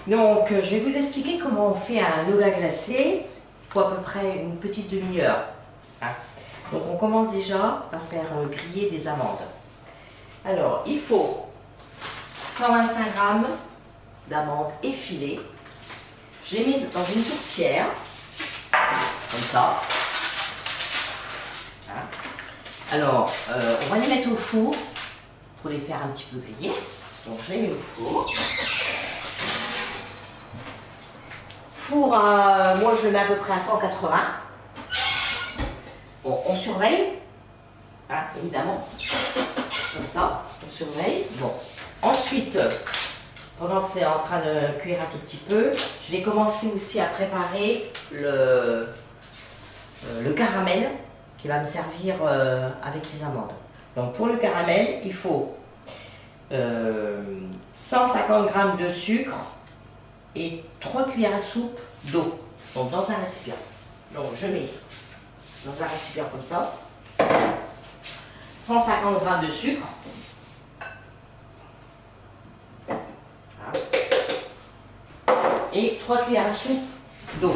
Donc, je vais vous expliquer comment on fait un nougat glacé. Il faut à peu près une petite demi-heure. Hein. Donc, on commence déjà par faire griller des amandes. Alors, il faut 125 g d'amandes effilées. Je les mets dans une tourtière, comme ça. Hein. Alors, on va les mettre au four pour les faire un petit peu griller. Donc, je les mets au four. Four, moi je le mets à peu près à 180. Bon, on surveille, hein, évidemment, comme ça, on surveille. Bon, ensuite, pendant que c'est en train de cuire un tout petit peu, je vais commencer aussi à préparer le caramel qui va me servir avec les amandes. Donc pour le caramel, il faut 150 g de sucre et 3 cuillères à soupe d'eau, donc dans un récipient. Donc je mets dans un récipient comme ça 150 g de sucre, et 3 cuillères à soupe d'eau.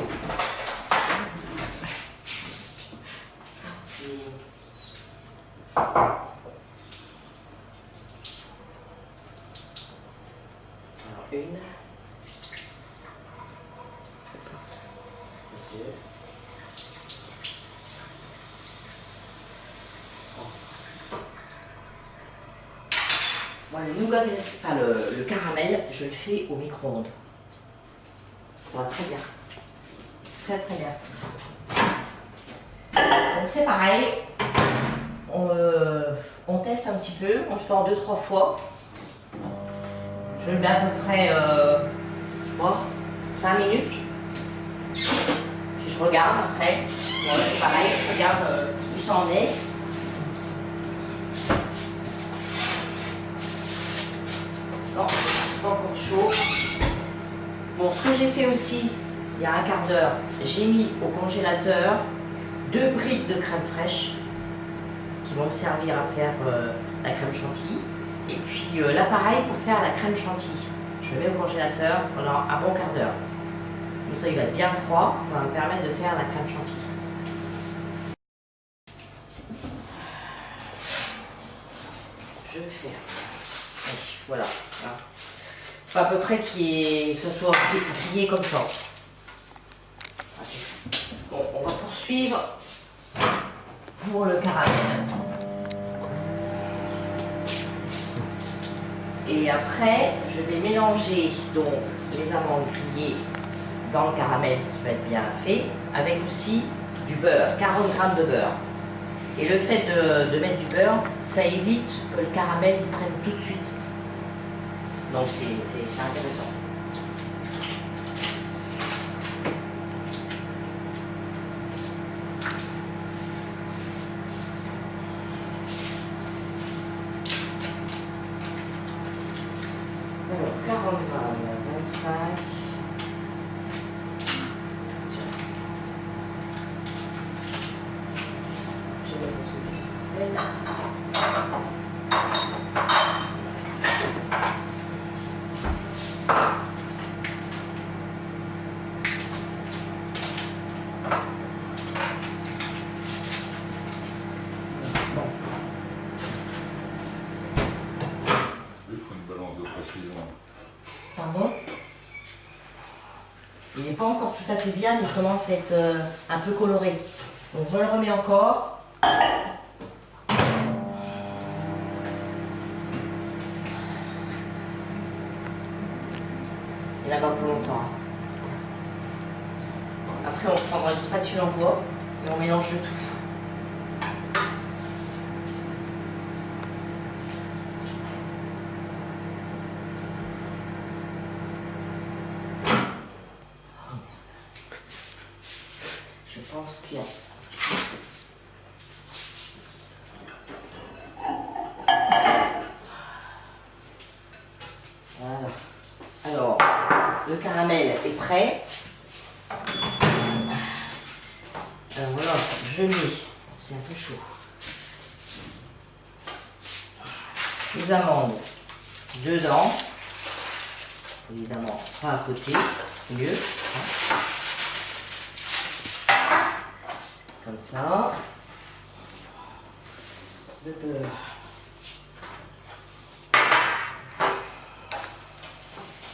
Alors une. Moi, le nougat, enfin, le caramel, je le fais au micro-ondes. Ça va très bien. Très très bien. Donc c'est pareil. On teste un petit peu. On le fait en 2-3 fois. Je le mets à peu près, je crois, 5 minutes. Puis je regarde après. Voilà, c'est pareil. Je regarde où ça en est. Non, c'est pas encore chaud. Bon, ce que j'ai fait aussi, il y a un quart d'heure, j'ai mis au congélateur 2 briques de crème fraîche qui vont me servir à faire la crème chantilly. Et puis l'appareil pour faire la crème chantilly. Je le mets au congélateur pendant un bon quart d'heure. Comme ça, il va être bien froid, ça va me permettre de faire la crème chantilly. Je vais faire. Voilà. Faut à peu près que ce soit grillé comme ça. Bon, on va poursuivre pour le caramel. Et après, je vais mélanger donc les amandes grillées dans le caramel qui va être bien fait, avec aussi du beurre, 40 g de beurre. Et le fait de mettre du beurre, ça évite que le caramel il prenne tout de suite. Donc c'est intéressant. Alors 40 g, 25. Je vais mettre celui-ci. Pardon? Il n'est pas encore tout à fait bien, mais il commence à être un peu coloré. Donc je le remets encore. Il n'a pas plus longtemps. Après on prendra une spatule en bois et on mélange le tout. Je pense qu'il y a voilà. Alors, le caramel est prêt. Alors voilà, je mets, c'est un peu chaud, les amandes dedans. Évidemment, pas à côté, c'est mieux. Comme ça. Le beurre.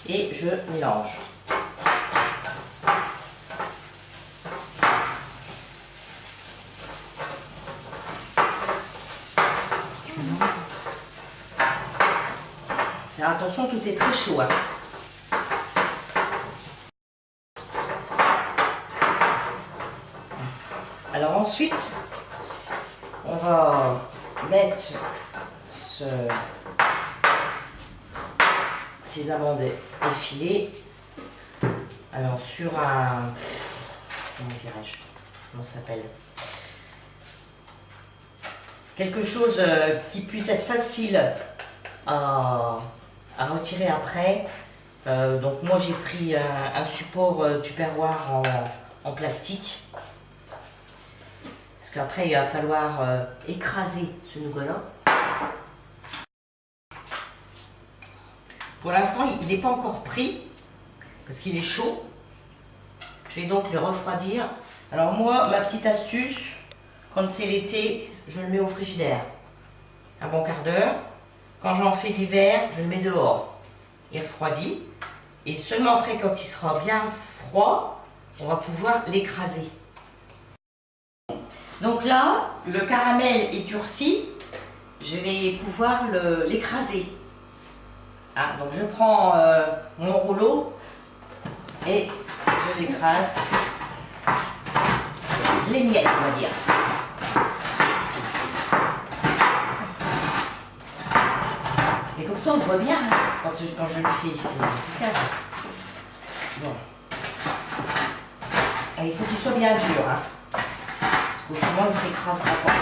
Et je mélange. Faire attention, tout est très chaud. Hein. Alors ensuite, on va mettre ces amandes effilées. Alors sur un, comment dirais-je, comment ça s'appelle, quelque chose qui puisse être facile à retirer après. Donc moi j'ai pris un support tupperware en plastique. Parce qu'après il va falloir écraser ce nougat-là. Pour l'instant il n'est pas encore pris parce qu'il est chaud. Je vais donc le refroidir. Alors moi, ma petite astuce, quand c'est l'été, je le mets au frigidaire. Un bon quart d'heure. Quand j'en fais l'hiver, je le mets dehors. Il refroidit. Et seulement après, quand il sera bien froid, on va pouvoir l'écraser. Donc là, le caramel est durci. Je vais pouvoir l'écraser. Ah, donc je prends mon rouleau et je l'écrase. Je l'émiette, on va dire. Et comme ça, on voit bien quand je le fais. C'est efficace. Bon. Et il faut qu'il soit bien dur. Hein, parce qu'autrement, il s'écrasera pas.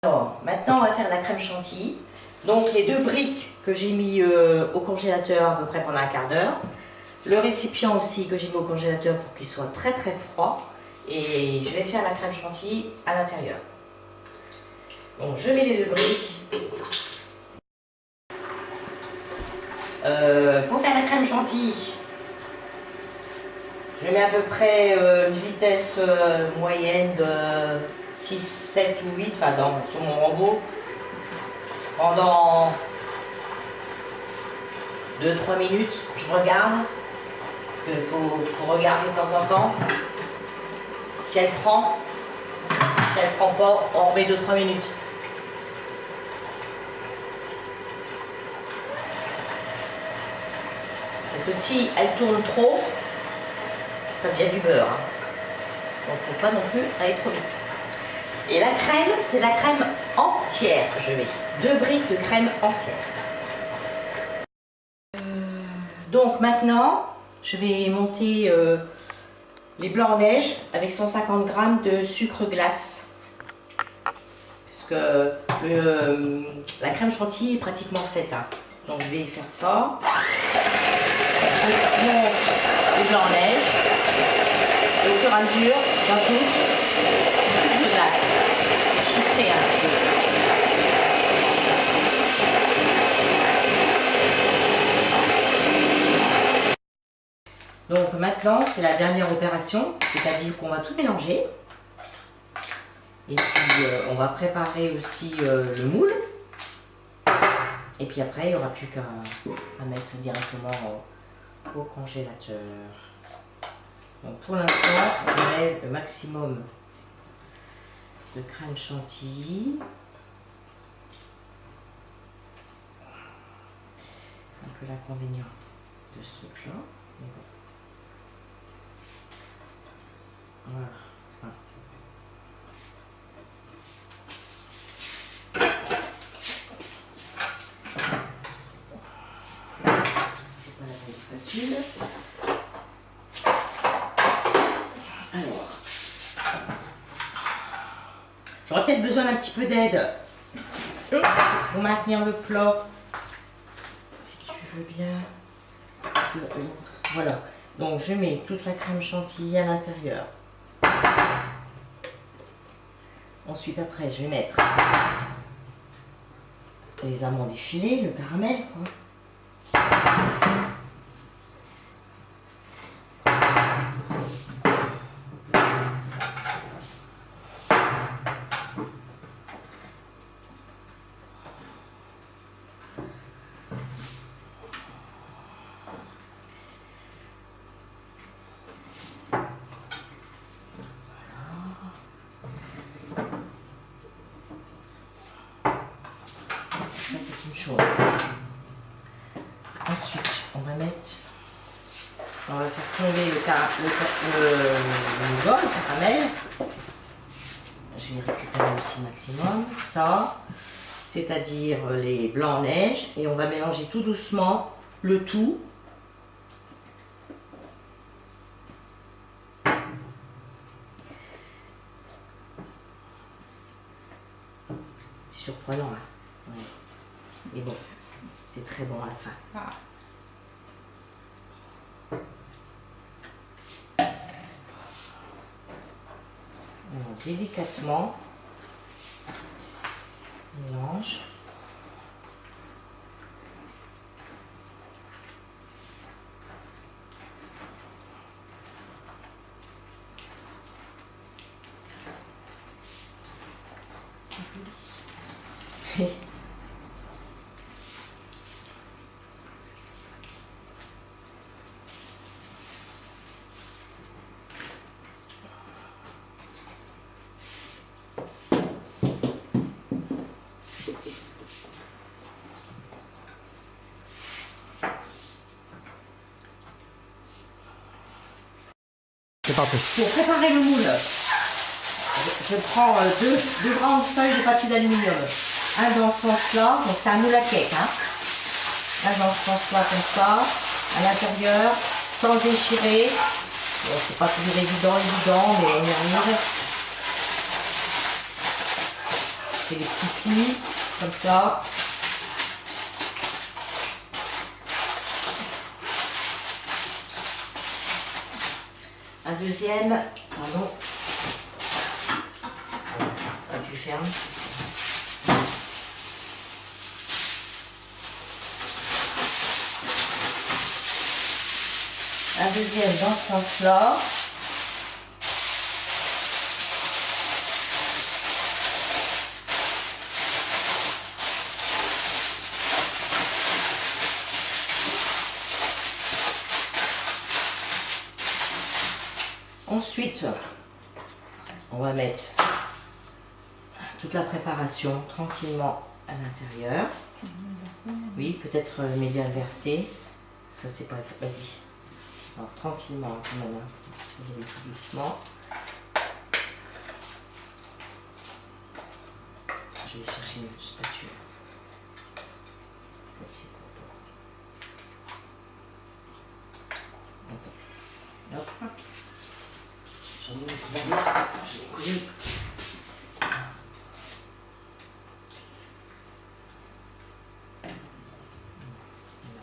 Alors, maintenant, on va faire la crème chantilly. Donc, les 2 briques que j'ai mis au congélateur à peu près pendant un quart d'heure. Le récipient aussi que j'ai mis au congélateur pour qu'il soit très très froid. Et je vais faire la crème chantilly à l'intérieur. Donc je mets les 2 briques. Pour faire la crème chantilly, je mets à peu près une vitesse moyenne de 6, 7 ou 8, enfin sur mon robot, pendant 2-3 minutes. Je regarde. Il faut regarder de temps en temps. Si elle prend pas, on remet 2-3 minutes. Parce que si elle tourne trop, ça devient du beurre. Hein. Donc il ne faut pas non plus aller trop vite. Et la crème, c'est la crème entière que je mets. 2 briques de crème entière. Donc maintenant, je vais monter les blancs en neige avec 150 g de sucre glace. Parce que la crème chantilly est pratiquement faite. Hein. Donc je vais faire ça. Je monte les blancs en neige. Et au fur et à mesure, j'ajoute du sucre glace. Sucré un petit peu. Donc maintenant, c'est la dernière opération, c'est-à-dire qu'on va tout mélanger. Et puis, on va préparer aussi le moule. Et puis après, il n'y aura plus qu'à mettre directement au congélateur. Donc pour l'instant, je mets le maximum de crème chantilly. C'est un peu l'inconvénient de ce truc-là. Mais bon. Voilà. C'est pas la bonne spatule. Alors, j'aurais peut-être besoin d'un petit peu d'aide pour maintenir le plat, si tu veux bien. Voilà. Donc je mets toute la crème chantilly à l'intérieur. Ensuite après je vais mettre les amandes effilées, le caramel, quoi. Ça, c'est une chose. Ensuite, on va faire tomber le bol, le caramel. Je vais récupérer aussi le maximum. Ça, c'est-à-dire les blancs neige. Et on va mélanger tout doucement le tout. C'est surprenant, hein. Ouais. Mais bon, c'est très bon à la fin. Ah. Donc, délicatement, mélange. C'est parti. Pour préparer le moule, je prends deux grandes feuilles de papier d'aluminium. Un dans ce sens-là, donc c'est un moule à cake. Hein. Un dans ce sens-là, comme ça, à l'intérieur, sans déchirer. Bon, c'est pas toujours évident, mais on y arrive. C'est des petits plis, comme ça. Un deuxième, pardon. Tu fermes. Un deuxième dans ce sens-là. Ensuite, on va mettre toute la préparation tranquillement à l'intérieur. Oui, peut-être m'aider à le verser, parce que c'est pas... Vas-y. Alors, tranquillement, quand même. Je vais tout doucement. Je vais chercher une spatule. Ça, c'est pour toi. Attends. Hop. J'en ai une petite baguette. Je l'ai coulée.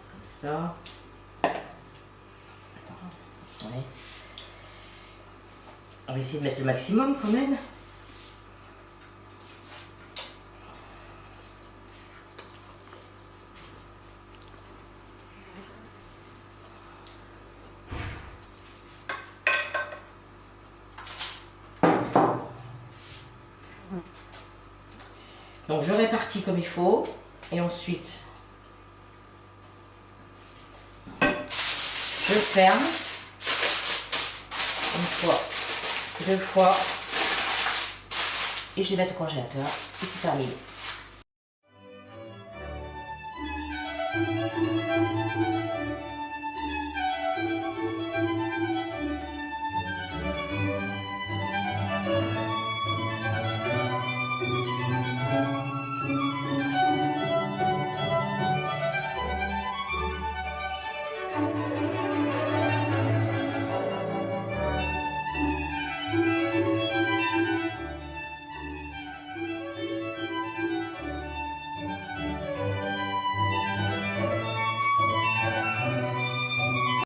Comme ça. Attends. Ouais. On va essayer de mettre le maximum quand même. Donc je répartis comme il faut et ensuite je ferme une fois, deux fois et je vais mettre au congélateur et c'est terminé.